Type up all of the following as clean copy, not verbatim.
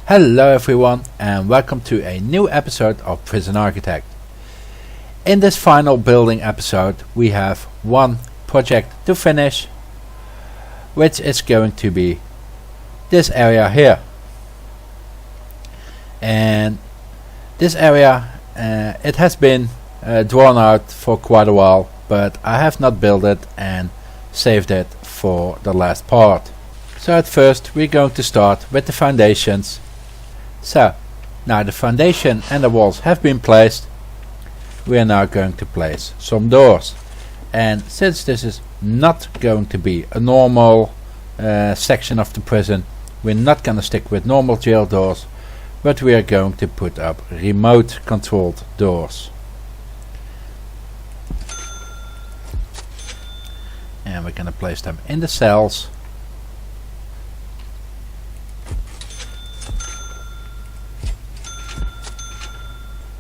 Hello everyone and welcome to a new episode of Prison Architect. In this final building episode we have one project to finish, which is going to be this area here. And this area it has been drawn out for quite a while, but I have not built it and saved it for the last part. So at first we're going to start with the foundations. So, now the foundation and the walls have been placed, we are now going to place some doors. And since this is not going to be a normal section of the prison, we're not going to stick with normal jail doors, but we are going to put up remote controlled doors. And we're going to place them in the cells.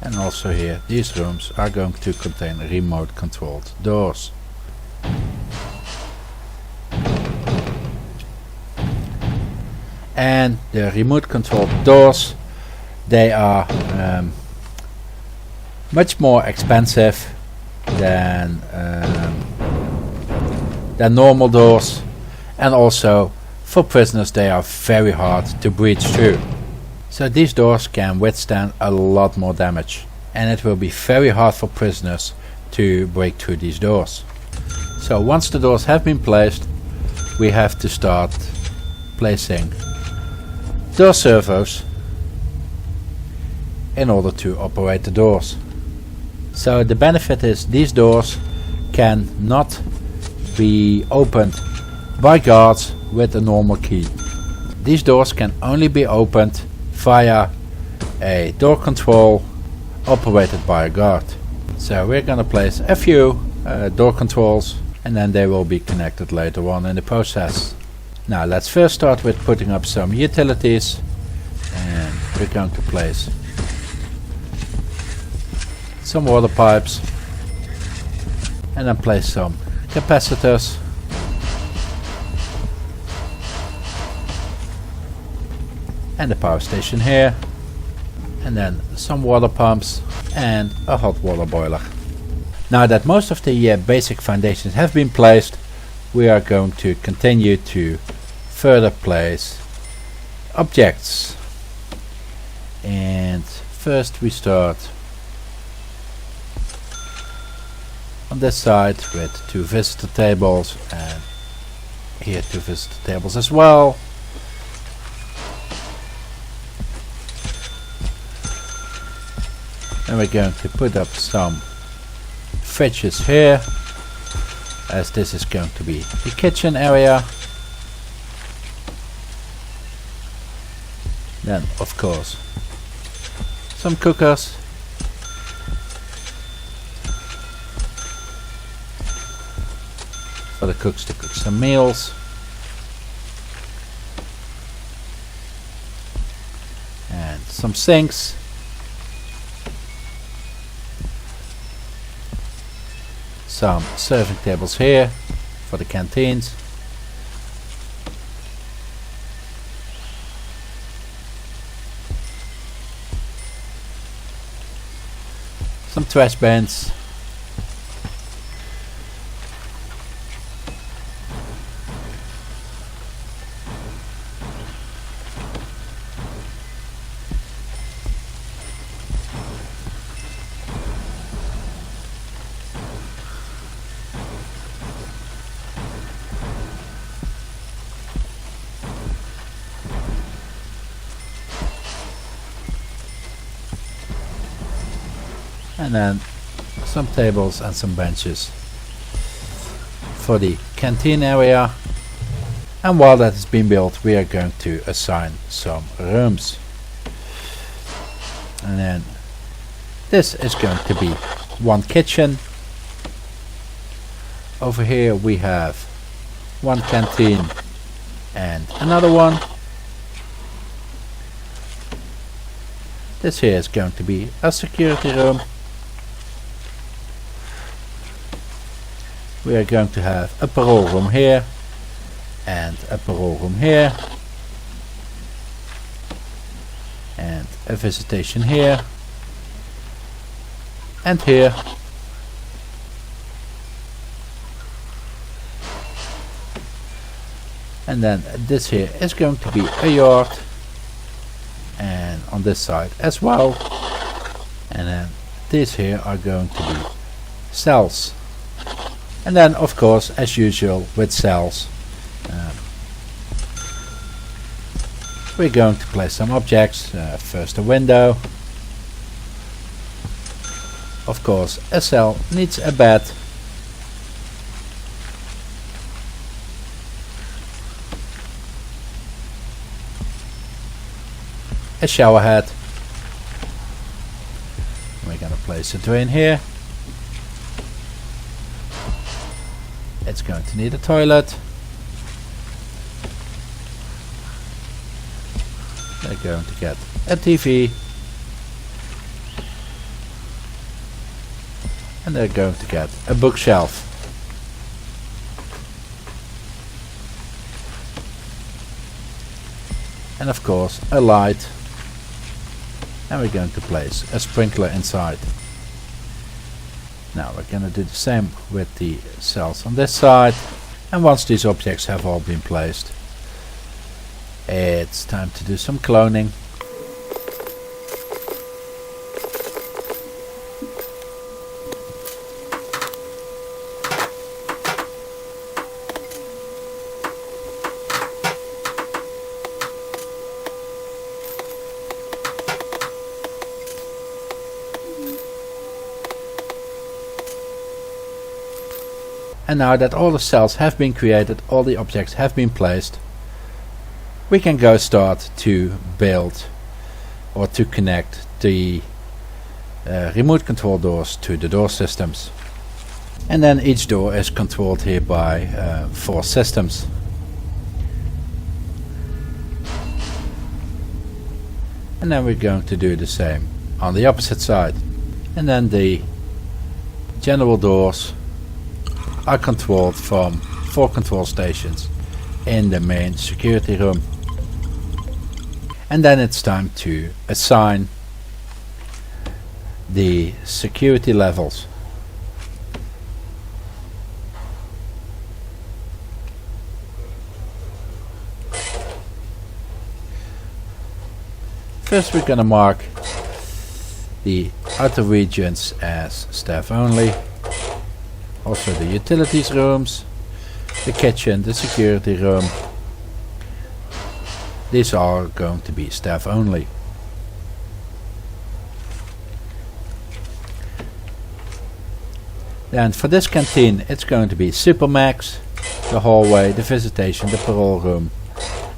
And also here, these rooms are going to contain remote controlled doors. And the remote controlled doors, they are much more expensive than normal doors, and also for prisoners they are very hard to breach through. So these doors can withstand a lot more damage, and it will be very hard for prisoners to break through these doors. So once the doors have been placed, we have to start placing door servos in order to operate the doors. So the benefit is these doors can not be opened by guards with a normal key. These doors can only be opened via a door control operated by a guard. So we're going to place a few door controls, and then they will be connected later on in the process. Now let's first start with putting up some utilities, and we're going to place some water pipes and then place some capacitors. And the power station here, and then some water pumps and a hot water boiler. Now that most of the basic foundations have been placed, we are going to continue to further place objects. And first we start on this side with 2 visitor tables, and here 2 visitor tables as well. And we're going to put up some fridges here, as this is going to be the kitchen area. Then of course some cookers, for the cooks to cook some meals. And some sinks. Some serving tables here for the canteens. Some trash bins. And then some tables and some benches for the canteen area. And while that is being built, we are going to assign some rooms. And then this is going to be one kitchen. Over here we have one canteen and another one. This here is going to be a security room. We are going to have a parole room here and a parole room here. and a visitation here and here. And then this here is going to be a yard, and on this side as well. And then these here are going to be cells. And then of course, as usual with cells, we're going to place some objects. First a window. Of course, a cell needs a bed. A shower head. We're going to place a drain here. It's going to need a toilet. They're going to get a TV. And they're going to get a bookshelf. And of course a light. And we're going to place a sprinkler inside. Now we're going to do the same with the cells on this side. And once these objects have all been placed, it's time to do some cloning. And now that all the cells have been created, all the objects have been placed, we can go start to build or to connect the remote control doors to the door systems. And then each door is controlled here by 4 systems. And then we're going to do the same on the opposite side. And then the general doors are controlled from 4 control stations in the main security room. And then it's time to assign the security levels. First we're going to mark the outer regions as staff only. Also the utilities rooms, the kitchen, the security room. These are going to be staff only. Then for this canteen it's going to be Supermax, the hallway, the visitation, the parole room,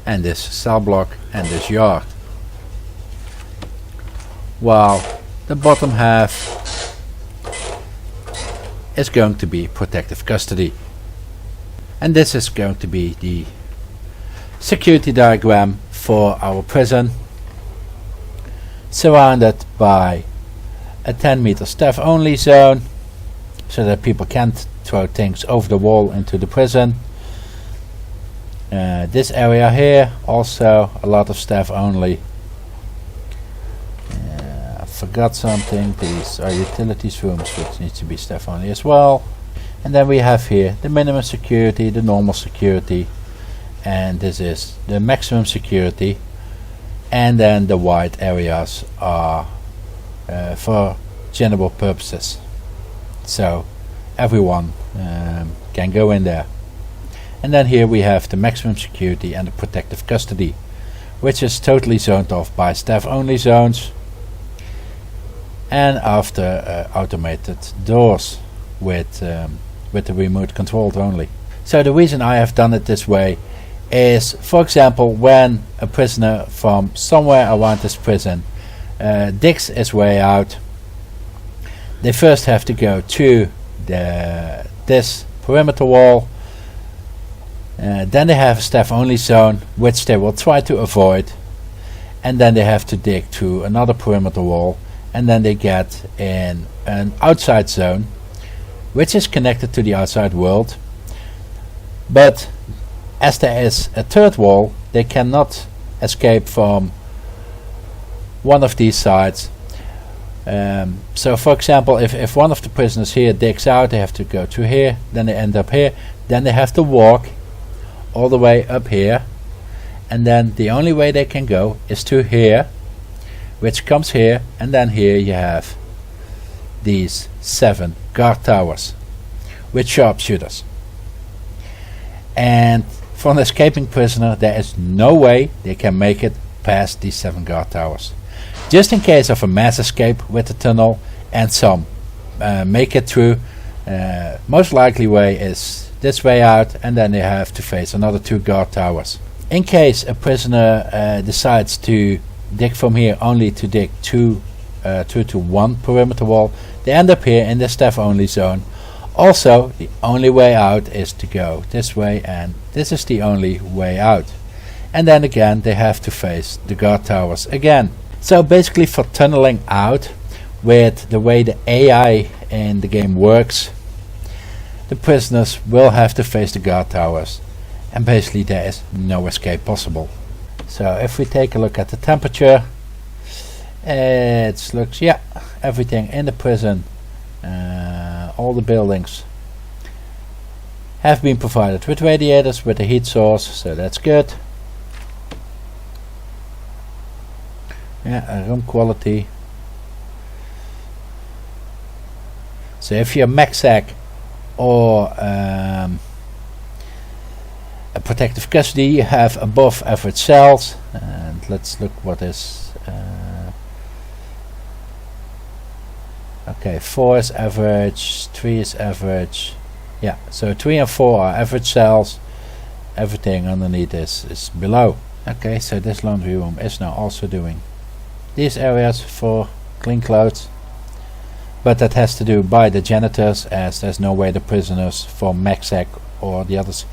and this cell block and this yard. While the bottom half is going to be protective custody. And this is going to be the security diagram for our prison, surrounded by a 10-meter staff only zone so that people can't throw things over the wall into the prison. This area here also a lot of staff only. Forgot something. These are utilities rooms which needs to be staff only as well. And then we have here the minimum security, the normal security, and this is the maximum security. And then the white areas are for general purposes, so everyone can go in there. And then here we have the maximum security and the protective custody, which is totally zoned off by staff only zones. And after automated doors with the remote controlled only. So the reason I have done it this way is, for example, when a prisoner from somewhere around this prison digs his way out, they first have to go to this perimeter wall, then they have a staff only zone which they will try to avoid, and then they have to dig to another perimeter wall, and then they get in an outside zone which is connected to the outside world. But as there is a third wall, they cannot escape from one of these sides. So for example, if one of the prisoners here digs out, they have to go to here, then they end up here, then they have to walk all the way up here, and then the only way they can go is to here, which comes here, and then here you have these 7 guard towers with sharpshooters. And for an escaping prisoner, there is no way they can make it past these 7 guard towers. Just in case of a mass escape with the tunnel and some make it through, most likely way is this way out, and then they have to face another 2 guard towers. In case a prisoner decides to dig from here only to dig 2 to 1 perimeter wall, they end up here in the staff only zone. Also, the only way out is to go this way, and this is the only way out. And then again they have to face the guard towers again. So basically, for tunneling out, with the way the AI in the game works, the prisoners will have to face the guard towers, and basically there is no escape possible. So if we take a look at the temperature, it looks, yeah, everything in the prison, all the buildings have been provided with radiators with a heat source, so that's good. Yeah, room quality. So if you're MACSEC or a protective custody, you have above average cells. And let's look what is okay, 4 is average, 3 is average. Yeah, so 3 and 4 are average cells. Everything underneath is below. Okay, so this laundry room is now also doing these areas for clean clothes, but that has to do by the janitors, as there's no way the prisoners from MACSEC or the others,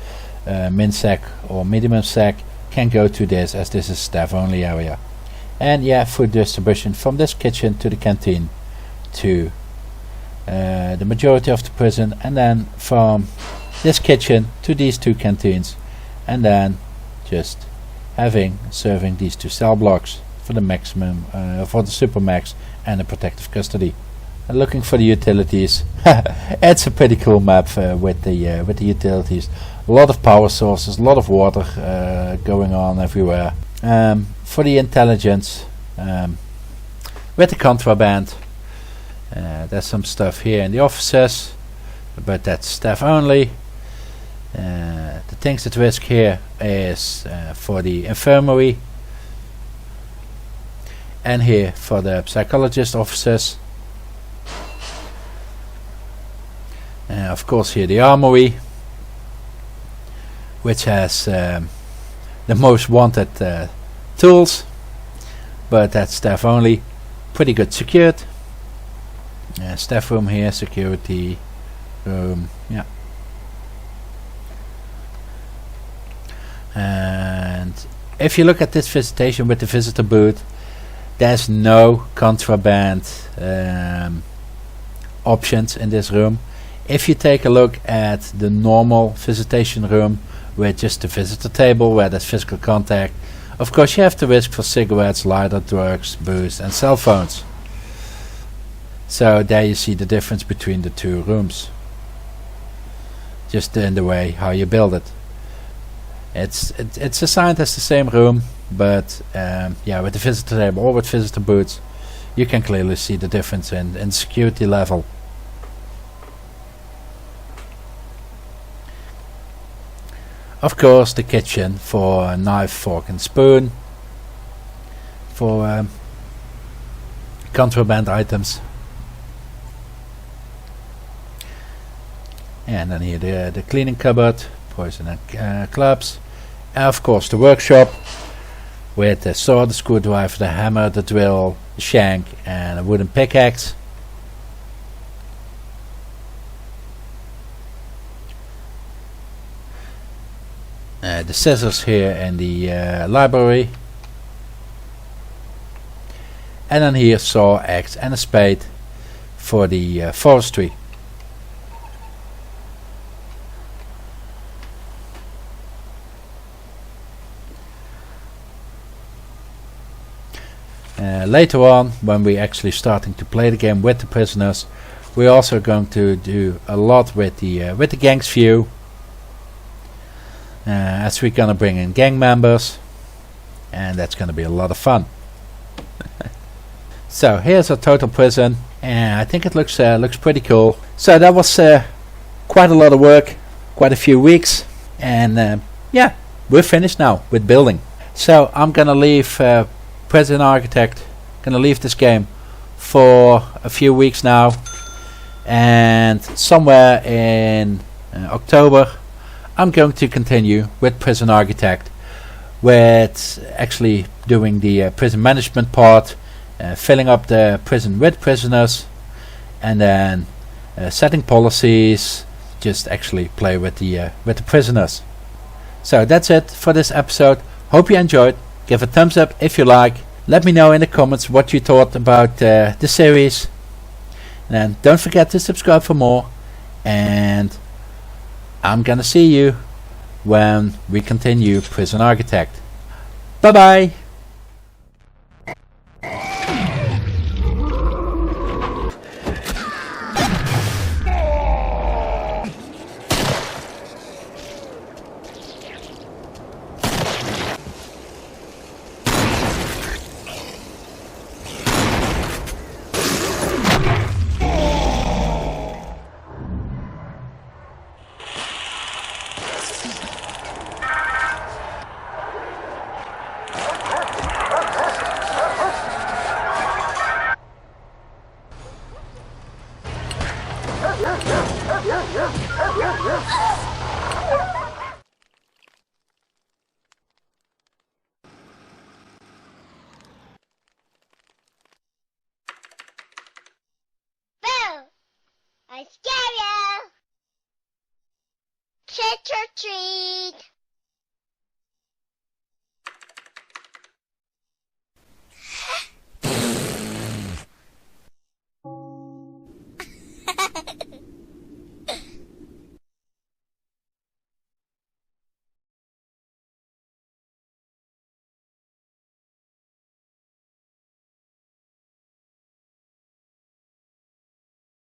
MinSec or minimum sec, can go to this, as this is staff only area. And yeah, food distribution from this kitchen to the canteen to the majority of the prison, and then from this kitchen to these 2 canteens, and then just serving these 2 cell blocks for the maximum, for the supermax and the protective custody. And looking for the utilities, it's a pretty cool map with the utilities. A lot of power sources, a lot of water going on everywhere. For the intelligence, with the contraband, there's some stuff here in the offices, but that's staff only. The things at risk here is for the infirmary, and here for the psychologist offices. Of course here the armory, which has the most wanted tools, but that's staff only, pretty good secured. Staff room here, security room, yeah. And if you look at this visitation with the visitor booth, there's no contraband options in this room. If you take a look at the normal visitation room with just the visitor table where there's physical contact, of course you have to risk for cigarettes, lighter, drugs, booze and cell phones. So there you see the difference between the 2 rooms, just in the way how you build it. It's assigned as the same room, but yeah, with the visitor table or with visitor booths, you can clearly see the difference in security level. Of course, the kitchen for a knife, fork and spoon, for contraband items. And then here the cleaning cupboard, poison and clubs. And of course the workshop with the saw, the screwdriver, the hammer, the drill, the shank and a wooden pickaxe. The scissors here in the library. And then here saw, axe and a spade for the forestry. Later on, when we're actually starting to play the game with the prisoners, we're also going to do a lot with the gang's view, as we're gonna bring in gang members, and that's gonna be a lot of fun. So here's our total prison, and I think it looks pretty cool. So that was quite a lot of work, quite a few weeks, and yeah, we're finished now with building. So I'm gonna leave Prison Architect, gonna leave this game for a few weeks now, and somewhere in October I'm going to continue with Prison Architect, with actually doing the prison management part, filling up the prison with prisoners, and then setting policies, just actually play with the prisoners. So that's it for this episode. Hope you enjoyed. Give a thumbs up if you like. Let me know in the comments what you thought about the series. And don't forget to subscribe for more. And I'm gonna see you when we continue Prison Architect. Bye bye! Boo! I scare you! Trick or treat!